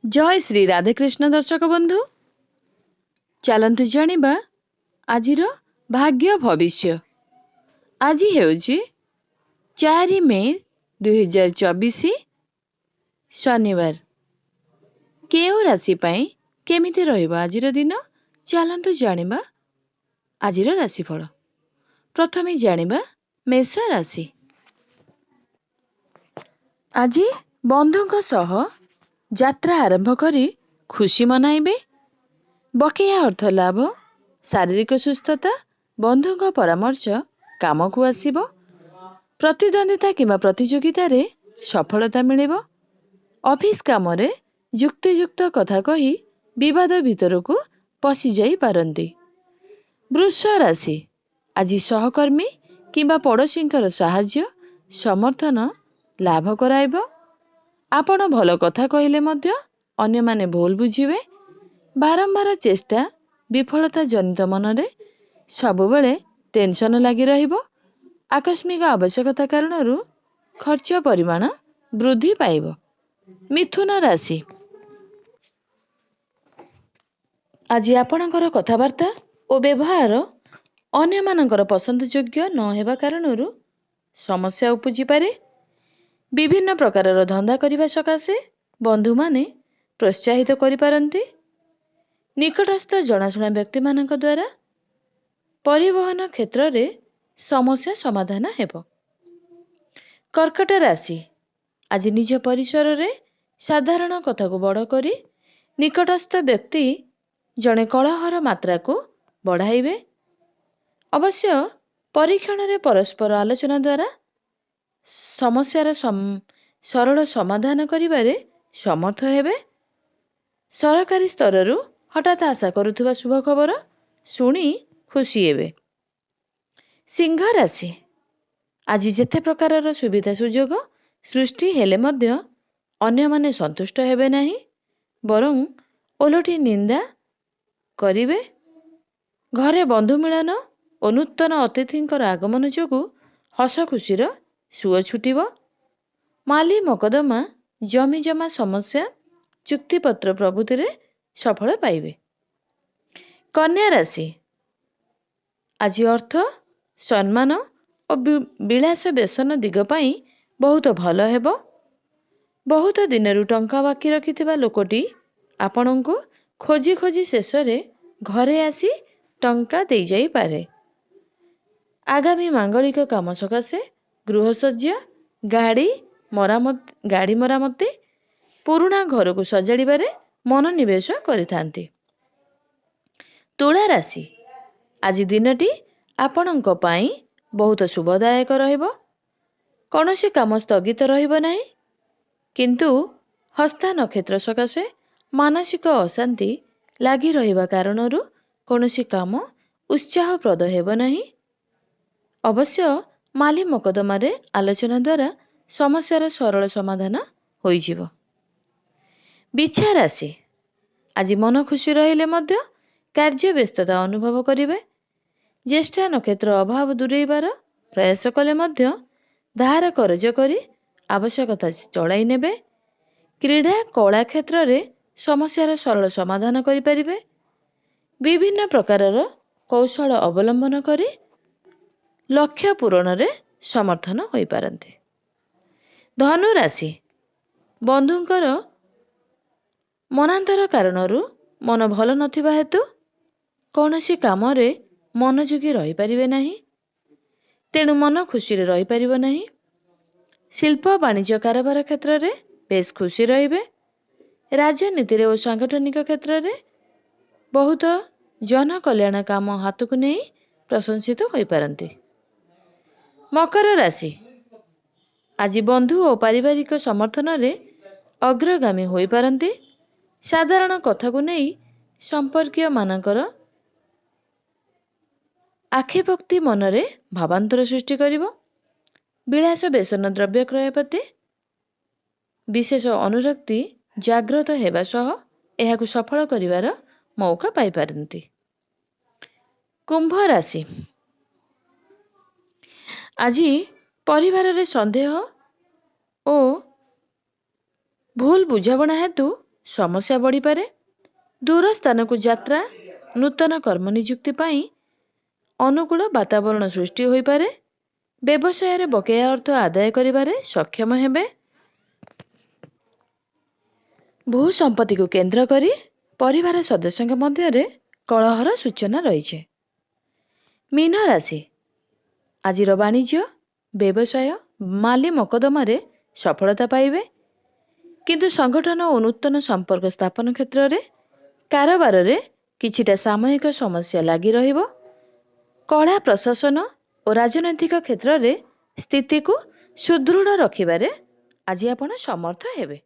जय श्री राधेकृष्ण दर्शक बंधु चलतु जानिबा आजिर भाग्य भविष्य। आज हेउची 4 मे 2024 शनिवार। केउ राशि पाई केमिति रहिबो आजिर दिन चलतु जानिबा आजिर राशिफल। प्रथमे जानिबा मेष राशि। आज बंधुक सह यात्रा आरंभ करी खुशी मनाइबे। बकेया अर्थ लाभ, शारीरिक सुस्थता, बंधुक परामर्श काम को आसीबो। प्रतिद्वंदिता किंवा प्रतियोगिता रे सफलता मिलिबो। ऑफिस काम रे युक्तियुक्त कथा कही विवाद भितर को पसी जाई पारंती। वृष राशि। आज सहकर्मी किंवा पड़ोसींकर साहाय्य समर्थन लाभ कराइबो। आपण भल कथा कहिले मध्य अन्य माने भूल बुझिबे। बारंबार चेष्टा विफलता जनित मनरे सबुबेले टेंशन लगी रहिबो। आकस्मिक आवश्यकता कारणरू खर्च परिमाण वृद्धि पाइबो। मिथुन राशि। आज आपणकर कथावार्ता और व्यवहार अन्य मानकर पसंद योग्य न हेबा कारणरू समस्या उपजी पारे। विभिन्न प्रकारर धंदा करिबा सकाशे बंधु माने प्रोत्साहित करि पारंती। निकटस्थ जनाशुना व्यक्ति मानक द्वारा परिवहन क्षेत्र रे समस्या समाधान हेबो। कर्कट राशि। आज निज परिसर रे साधारण कथा को बड़ करी निकटस्थ व्यक्ति जने कलहर मात्रा को बढ़ाइबे। अवश्य परीक्षण रे परस्पर आलोचना द्वारा समस्यार सरल समाधान करिबारे समर्थ हेबे। सरकारी स्तररू हठात आशा करुथुबा शुभ खबर शुणी खुशी हेबे। सिंह राशि। आज जेते प्रकारर सुविधा सुयोग सृष्टि हेले मध्य अन्य माने संतुष्ट हेबे नाही, बरं ओलटी निंदा करिबे। घरे बंधु मिलन और नूतन अतिथिंकर आगमन जोगु हस खुशीर सुओ छुटिबो। माली मकदमा जमी जमा समस्या चुक्तिपत्र प्रभृति रे सफल पाइबे। कन्या राशि। आज अर्थ सम्मान और विलास व्यसन दिग पाई बहुत भल हेबो। बहुत दिनरू टंका बाकी रखिथिबा लोकटी आपनଙ୍କୁ खोजी खोजी शेष रे घरे आसी टंका देई जाई पारे। आगामी मांगलिक काम सकाशे गृहसज्जा, गाड़ी मरामती, पुराणा घर को सजाड़िबारे मनोनिवेश करिथांती। तुला राशि। आज दिनटी आपणଙ୍କ ପାଇଁ बहुत शुभदायक रहिबो। कौनसी काम स्थगित रहिबो नाही, किंतु हस्ता नक्षत्र सकाशे मानसिक अशांति लागी रहिबा कारणरू कौनसी काम उत्साहप्रद हेबो नाही। अवश्य माली मकदमा रे आलोचना द्वारा समस्यार सरल समाधान होइजिबो। बिछा राशि। आज मन खुशी रहिले मध्य कार्य व्यस्तता अनुभव करिवे। ज्येष्ठा नक्षत्र अभाव दूरेइबार प्रयास कले मध्य धार कर्ज करी आवश्यकता चलाई नेबे। क्रीड़ा कला क्षेत्र रे समस्यार सरल समाधान करि परिबे। विभिन्न प्रकारर कौशल अवलंबन करी लक्ष्य पूरण रे समर्थन होई पारंती। धनु राशि। बंधुंकर मनांतर कारणरू मन भल नथिबा हेतु कौनसी काम रे मनोयोगी रही परिबे नाही, तेणु मन खुशी रे रही परिबो नाही। शिल्प वाणिज्य कारोबार क्षेत्र रे बेस खुशी रहिबे। राजनीति रे और सांगठनिक क्षेत्र रे बहुत जन कल्याण काम हाथ को नहीं प्रशंसित होई पारंती। मकर राशि। आज बंधु और पारिवारिक समर्थन रे अग्रगामी होई पारंती। साधारण कथा को नहीं संपर्कीय मानकर आक्षेपोक्ति मनरे भावांतर सृष्टि करिबो। विलास व्यसन द्रव्य क्रय प्रति विशेष अनुरक्ति जागृत हेबा सह एहाकु सफल करिवार मौका पाई पारंती। कुंभ राशि। आज परिवार रे संदेह और भूल बुझाबणा हेतु ସମସ୍ୟା ବଢ଼ିପାରେ। ଦୂର ସ୍ଥାନକୁ ଯାତ୍ରା, ନୂତନ କର୍ମ ନିଯୁକ୍ତି ପାଇଁ ଅନୁକୂଳ ବାତାବରଣ ସୃଷ୍ଟି ହୋଇପାରେ। ବ୍ୟବସାୟରେ ବକେୟା ଅର୍ଥ ଆଦାୟ କରିବାରେ ସକ୍ଷମ ହେବେ। ଭୂ ସମ୍ପତ୍ତିକୁ କେନ୍ଦ୍ର କରି ପରିବାର ସଦସ୍ୟଙ୍କ ମଧ୍ୟରେ କଳହର ସୂଚନା ରହିଛି। ମୀନ ରାଶି, ଆଜିର ବାଣିଜ୍ୟ, ବ୍ୟବସାୟ, ମାଲି ମକଦ୍ଦମାରେ ସଫଳତା ପାଇବେ। କିନ୍ତୁ ସଂଗଠନ ଓ ନୂତନ ସମ୍ପର୍କ ସ୍ଥାପନ କ୍ଷେତ୍ରରେ କାରବାରରେ କିଛିଟା ସାମୟିକ ସମସ୍ୟା ଲାଗି ରହିବ। କଳା ପ୍ରଶାସନ ଓ ରାଜନୈତିକ କ୍ଷେତ୍ରରେ ସ୍ଥିତିକୁ ସୁଦୃଢ଼ ରଖିବାରେ ଆଜି ଆପଣ ସମର୍ଥ ହେବେ।